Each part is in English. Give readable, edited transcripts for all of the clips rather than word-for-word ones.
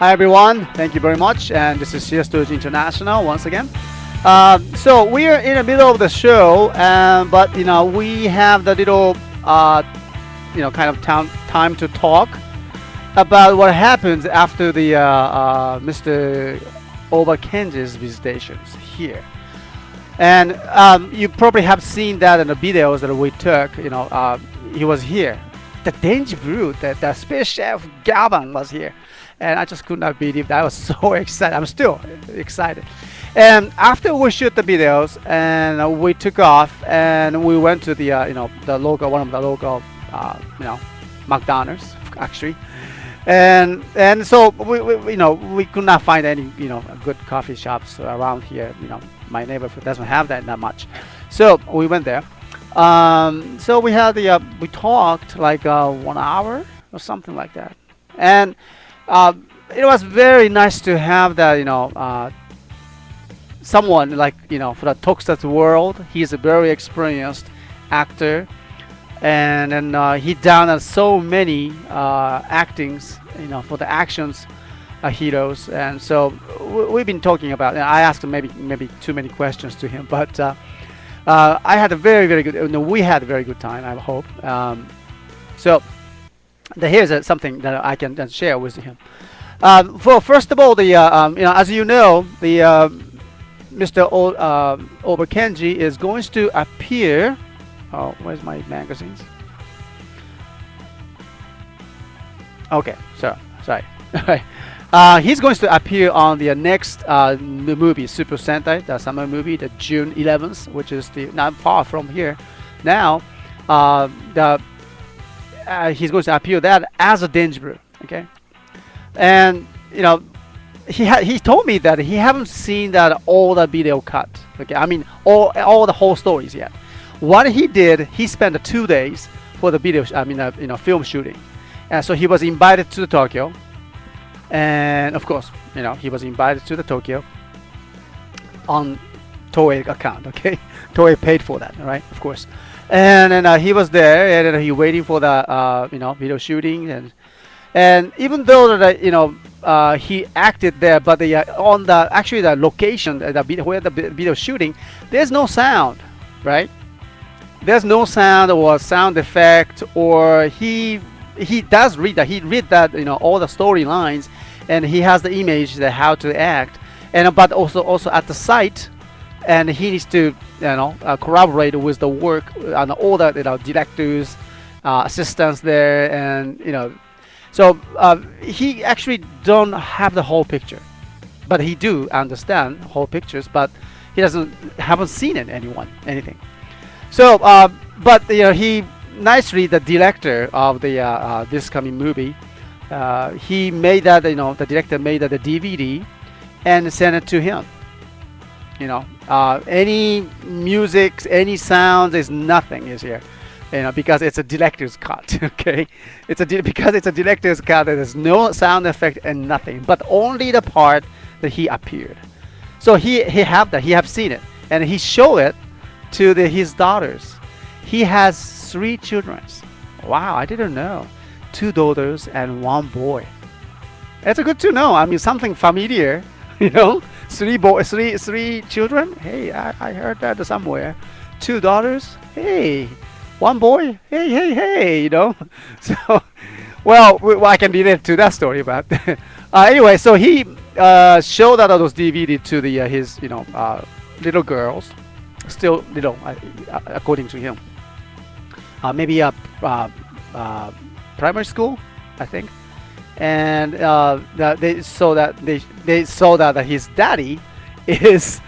Hi everyone, thank you very much. And this is CSTOYS International once again. So we are in the middle of the show, but we have the little kind of time to talk about what happens after the Mr. Ohba Kenji's visitations here. And you probably have seen that in the videos that we took. He was here. The Denji Brew, the space chef Kamen was here, and I just could not believe that. I was so excited. I'm still excited. And after we shoot the videos, and we took off, and we went to the the local, one of the local McDonald's actually, and so we could not find any good coffee shops around here. My neighborhood doesn't have that much, so we went there. So we had we talked like 1 hour or something like that, and it was very nice to have that someone like for the tokusatsu world. He's a very experienced actor, and then he done so many actings for the actions heroes, and so we've been talking about. And I asked him maybe too many questions to him, but. I had a very good. We had a very good time. I hope. So here's something that I can share with him. First of all, as you know, the Mr. Ohba Kenji is going to appear. Oh, where's my magazines? Okay, so sorry. He's going to appear on the next movie, Super Sentai, the summer movie, the June 11th, which is not far from here. Now, he's going to appear that as a Denji Brew, okay? And he told me that he haven't seen that all the video cut, okay? I mean all the whole stories yet. What he did, he spent 2 days for the video, film shooting, and so he was invited to Tokyo. And of course, he was invited to the Tokyo on Toei account. Okay, Toei paid for that, right? Of course. And then he was there, and he waiting for the video shooting, and even though that he acted there, but on the location, where the video shooting, there's no sound, right? There's no sound or sound effect, or he does read that. He read that all the storylines, and he has the image that how to act, and but also at the site, and he needs to collaborate with the work and all the directors, assistants there, and so he actually don't have the whole picture, but he do understand whole pictures, but he haven't seen anything. So but he nicely, the director of the this coming movie, he made that the director made that the DVD and sent it to him. Any music, any sounds, is nothing is here, because it's a director's cut. Okay, because it's a director's cut. There's no sound effect and nothing, but only the part that he appeared. So he have seen it, and he showed it to his daughters. He has 3 children. Wow, I didn't know. 2 daughters and 1 boy. It's good to know. I mean, something familiar. 3 children. Hey, I heard that somewhere. 2 daughters. Hey, 1 boy. Hey. So, well, I can relate to that story, but anyway. So he showed out those DVD to his little girls, still little, according to him. Maybe a primary school, I think, and they saw that his daddy is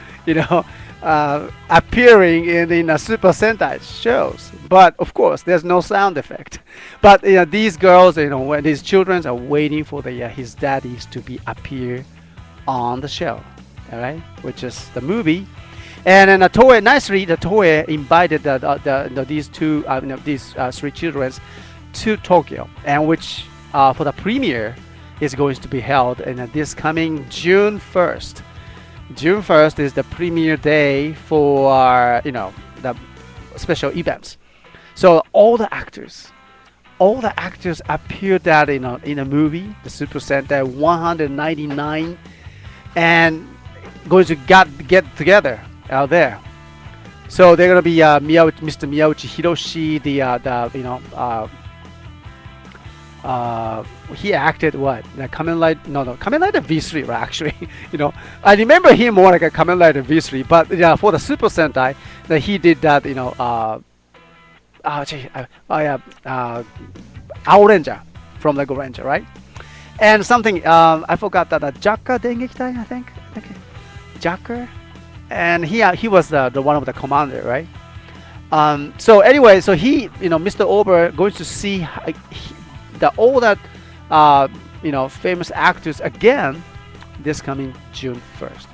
appearing in Super Sentai shows, but of course there's no sound effect. But these girls, when these children are waiting for his daddies to appear on the show, all right, which is the movie. And then Toei invited these 3 children to Tokyo, and which for the premiere is going to be held in this coming June 1st. June 1st is the premiere day for the special events. So all the actors, all the actors appeared that in a movie, the Super Sentai 199, and going to get together out there. So they're gonna be Mr. Miyauchi Hiroshi, he acted what? The Kamen Rider? No, Kamen Rider V3, right, actually. I remember him more like a Kamen Rider V3, but yeah, for the Super Sentai, that he did that, Ranger from Lego Ranger, right? And something, I forgot that, Jaka Dengekitai, I think. Jaka? And he was the one of the commander, right? So anyway, so Mr. Ohba going to see all that famous actors again this coming June 1st.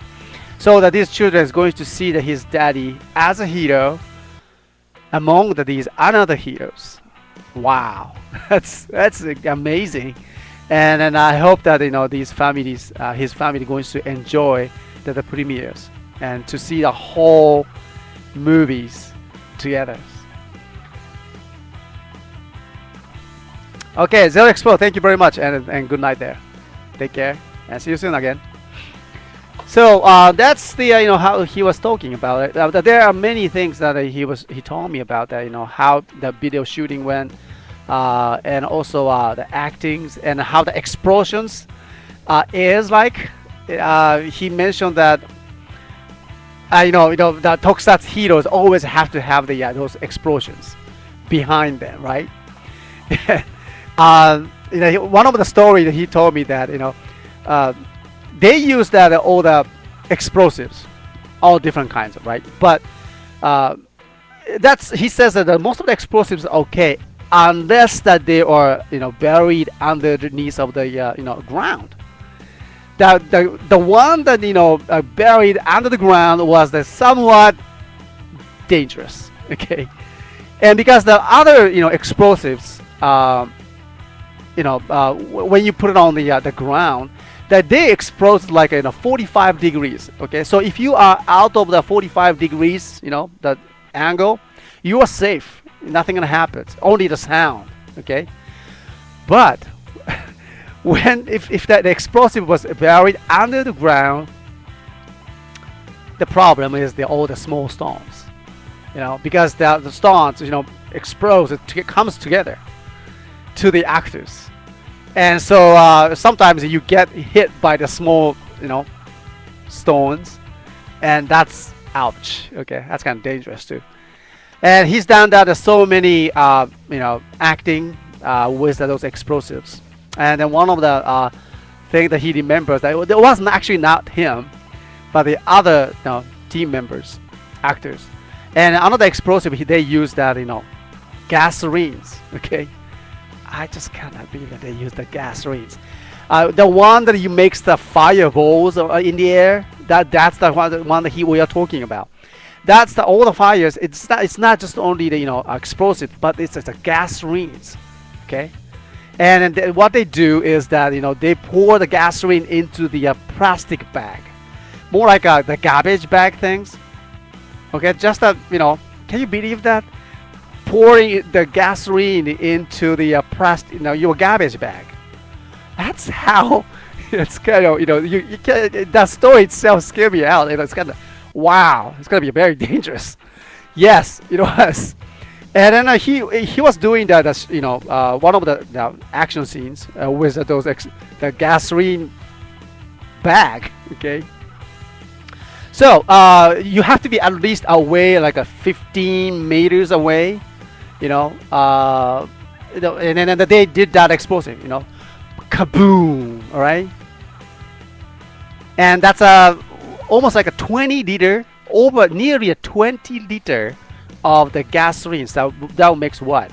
So that these children is going to see that his daddy as a hero among these another heroes. Wow, that's amazing. And I hope that these families, his family, going to enjoy the premieres and to see the whole movies together. Okay, Zero Expo, thank you very much, and good night there. Take care, and see you soon again. So that's the how he was talking about it. There are many things that he told me about that, how the video shooting went, and also the actings and how the explosions is like. He mentioned that the Tokusatsu heroes always have to have those explosions behind them, right? One of the story that he told me that they use that all the explosives, all different kinds of, right? But he says that most of the explosives are okay unless that they are buried underneath of the ground. The one that buried under the ground was somewhat dangerous, okay? And because the other explosives, when you put it on the ground, that they explode like 45 degrees. Okay, so if you are out of the 45 degrees, the angle, you are safe. Nothing gonna happen. Only the sound. Okay, but if that explosive was buried under the ground, the problem is all the small stones. Because the stones, explodes. It comes together to the actors. And so sometimes you get hit by the small, stones, and that's ouch. Okay, that's kind of dangerous too. And he's done that so many, acting with those explosives. And then one of the things that he remembers that it wasn't actually not him, but the other team members, actors. And another explosive they used that gasolines. Okay. I just cannot believe that they use the gasolines. The one that you makes the fireballs in the air. That's the one that we are talking about. That's all the fires. It's not just only the explosive, but it's the gasolines. Okay, and what they do is that they pour the gasoline into the plastic bag, more like the garbage bag things. Okay, just that can you believe that? Pouring the gasoline into the plastic, your garbage bag. That's how it's kind of, you can, that story itself scared me out. It's kind of, wow, it's gonna be very dangerous. Yes, it was. And then he was doing that as one of the action scenes with the gasoline bag. Okay. So you have to be at least away like 15 meters away. And then they did that explosive, kaboom, all right? And that's almost like a 20 liter, nearly a 20 liter of the gasoline. So that makes what?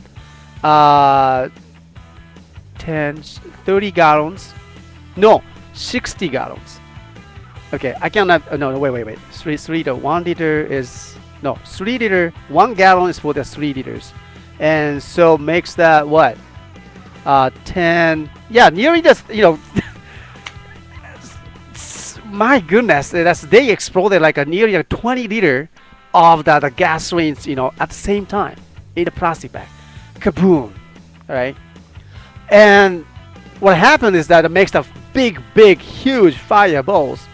30 gallons? No, 60 gallons. Okay, I cannot, no, wait. 3 liter, 1 liter is, no, 3 liter, 1 gallon is for the 3 liters. And so makes that what? 10, yeah, nearly just, my goodness, they exploded like nearly 20 liter of the gasolines, at the same time in a plastic bag. Kaboom, all right? And what happened is that it makes the big, huge fireballs.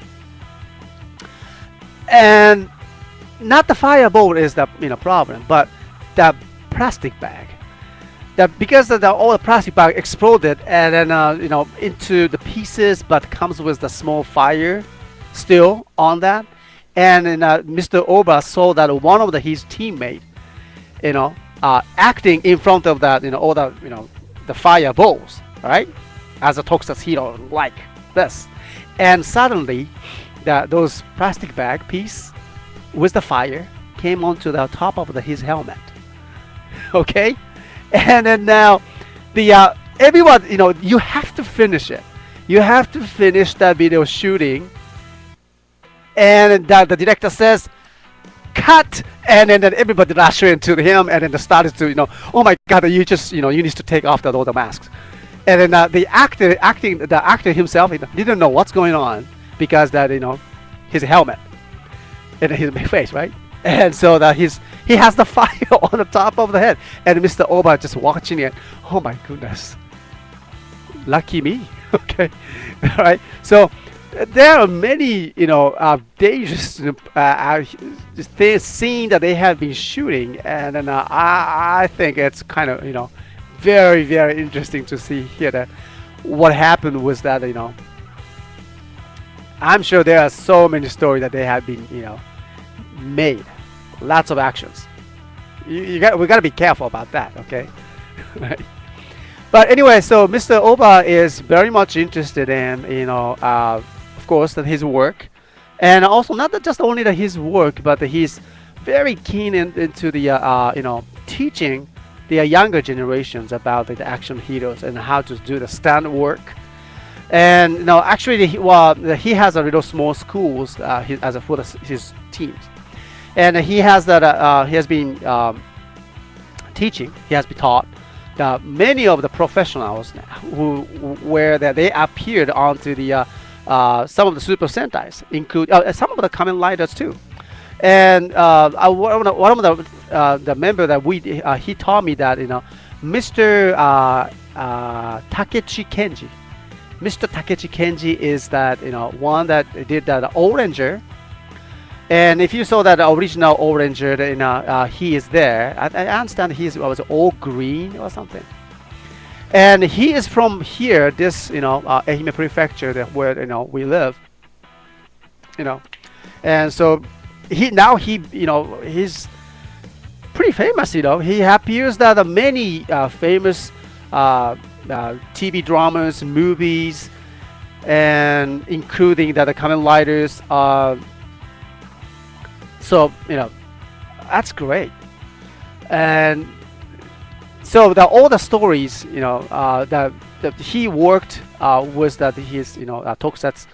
And not the fireball is the problem, but the plastic bag. That because all the plastic bag exploded and then into the pieces, but comes with the small fire still on that. And then, Mr. Ohba saw that one of his teammates, acting in front of that, all the fireballs, right, as a tuxedo like this, and suddenly, those plastic bag piece with the fire came onto the top of his helmet. Okay, and then now everyone, you have to finish it. You have to finish that video shooting, and the director says, "Cut!" And then everybody rushed into him, and then they started to, "Oh my God, you just, you need to take off all the masks." And then the actor himself, didn't know what's going on because his helmet in his face, right? And so that he has the fire on the top of the head, and Mr. Ohba just watching it. Oh my goodness, lucky me. Okay, all right. So there are many, dangerous scene that they have been shooting, and then I think it's kind of, very, very interesting to see here that what happened was that, I'm sure there are so many stories that they have been, made, lots of actions. We got to be careful about that, okay? Right. But anyway, so Mr. Ohba is very much interested in, of course, that his work, and also not just only his work, but he's very keen into the teaching the younger generations about the action heroes and how to do the stunt work. And actually, he has a little small schools for his teams, and he has that he has been teaching. He has been taught many of the professionals where they appeared onto the some of the Super Sentais, include some of the Kamen Riders too. And one of the member that he taught me that Mr. Takechi Kenji. Mr. Takechi Kenji is that one that did that Oranger. And if you saw that original Oranger, he is there. I understand was all green or something. And he is from here, this Ehime Prefecture, where we live. And so he's pretty famous. He appears that many famous TV dramas, movies, and including the Kamen Riders. So that's great. And so all the stories that he worked with his tokusatsu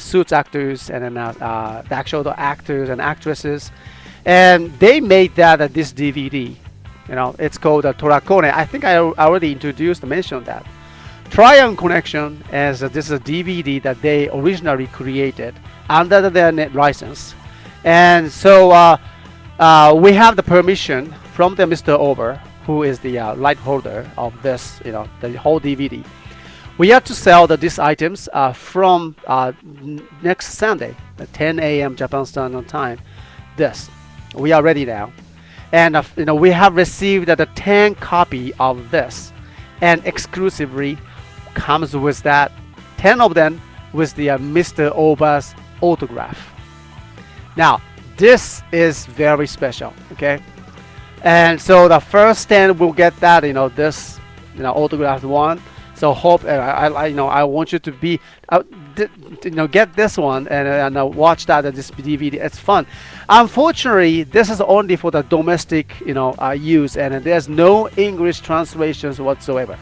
suits actors and then the actual actors and actresses, and they made this DVD. It's called Torakone. I think I already mentioned that. Triumph Connection, as this is a DVD that they originally created under their net license. And so we have the permission from the Mr. Ohba, who is the right holder of this, the whole DVD. We have to sell these items from next Sunday, at 10 a.m. Japan Standard Time. We are ready now. And we have received the 10 copy of this, and exclusively comes with that 10 of them with the Mr. Ohba's autograph. Now this is very special, okay? And so the first 10 will get that this autographed one. So hope I want you to be get this one and watch this DVD. It's fun. Unfortunately, this is only for the domestic use, and there's no English translations whatsoever.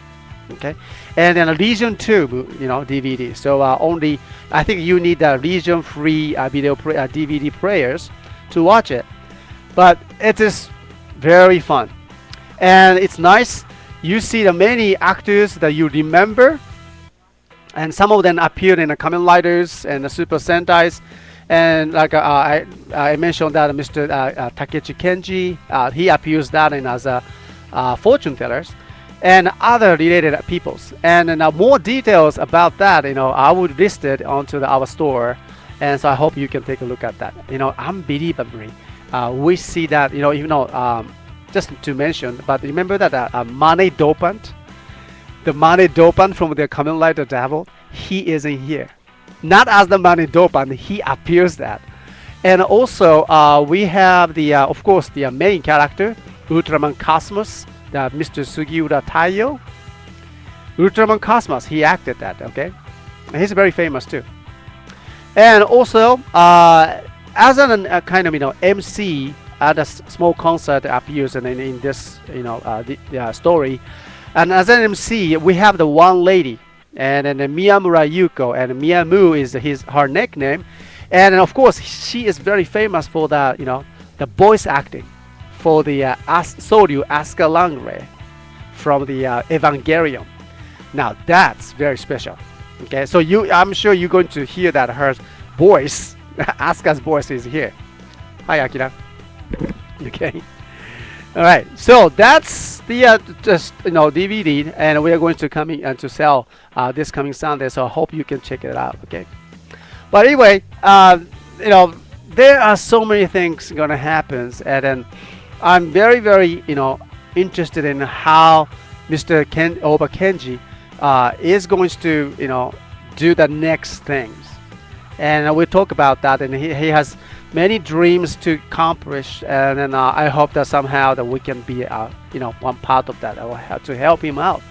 Okay, and then a region 2 DVD. So only I think you need the region free DVD players to watch it. But it is very fun, and it's nice. You see the many actors that you remember, and some of them appeared in the Kamen Riders and the Super Sentais. And like I mentioned that Mr. Takechi Kenji, he appears that as a fortune tellers. and other related peoples. And more details about that, I would list it onto our store, and so I hope you can take a look at that. Unbelievably, we see that, just to mention, but remember that money dopant, the money dopant from the Kamen Rider Devil, he is in here, not as the money dopant, he appears that. And also we have the of course the main character, Ultraman Cosmos, the Mr. Sugiura Taiyo. Ultraman Cosmos, he acted that, okay? And he's very famous too. And also, as a kind of MC at a small concert appears in this the story, and as an MC we have the one lady, and then Miyamura Yuko, and Miyamu is her nickname, and of course she is very famous for the voice acting for the Soryu Asuka Langre from the Evangelion. Now that's very special. Okay, so I'm sure you're going to hear that her voice, Asuka's voice is here. Hi, Akira. Okay. All right. So that's the just DVD, and we are going to come in and to sell this coming Sunday. So I hope you can check it out. Okay. But anyway, there are so many things gonna happen, and then I'm very, very, interested in how Mr. Ohba Kenji is going to, do the next things. And we'll talk about that. And he has many dreams to accomplish. And then I hope that somehow that we can be, one part of that. I will have to help him out.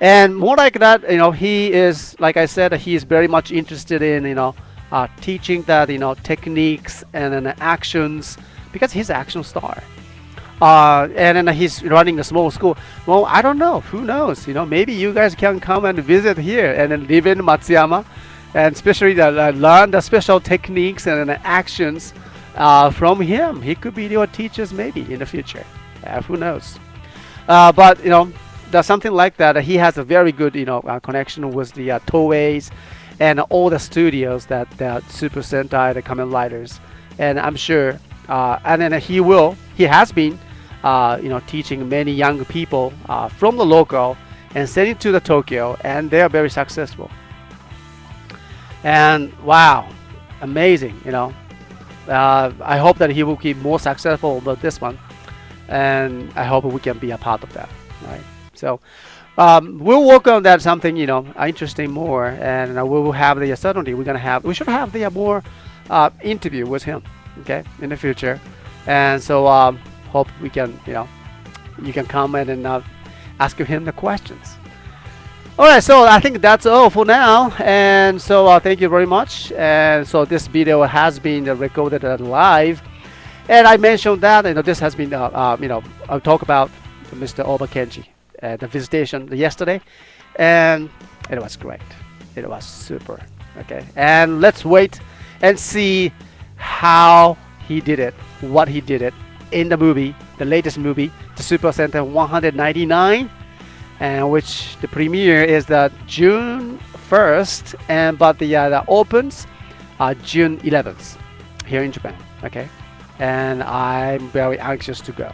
And more like that, he is, like I said, he is very much interested in, teaching that, techniques and then actions, because he's an action star. And then he's running a small school. Well, I don't know. Who knows? Maybe you guys can come and visit here and then live in Matsuyama, and especially learn the special techniques and actions from him. He could be your teachers maybe in the future. Who knows? But there's something like that. He has a very good connection with the TOYS and all the studios that Super Sentai, the Kamen Riders, and I'm sure. And then he has been teaching many young people from the local and sending to the Tokyo, and they are very successful. And wow, amazing, I hope that he will keep more successful with this one, and I hope we can be a part of that. Right? So we'll work on that, something interesting more, and we will have the certainly we should have the more interview with him, okay, in the future. And so hope we can you can come in and ask him the questions. All right, so I think that's all for now, and so thank you very much. And so this video has been recorded live, and I mentioned that this has been I'll talk about Mr. Ohba Kenji, the visitation yesterday, and it was great. It was super. Okay, and let's wait and see how he did it, what he did it in the movie, the latest movie, the Super Sentai 199, and which the premiere is the June 1st, but the opens June 11th here in Japan. Okay, and I'm very anxious to go.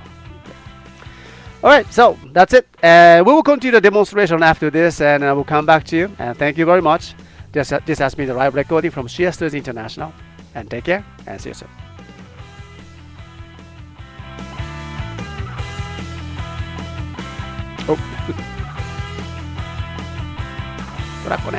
All right, so that's it. We will continue the demonstration after this, and I will come back to you. And thank you very much. This has been the live recording from CSTOYS International, and take care and see you soon. Oh. ほらこれ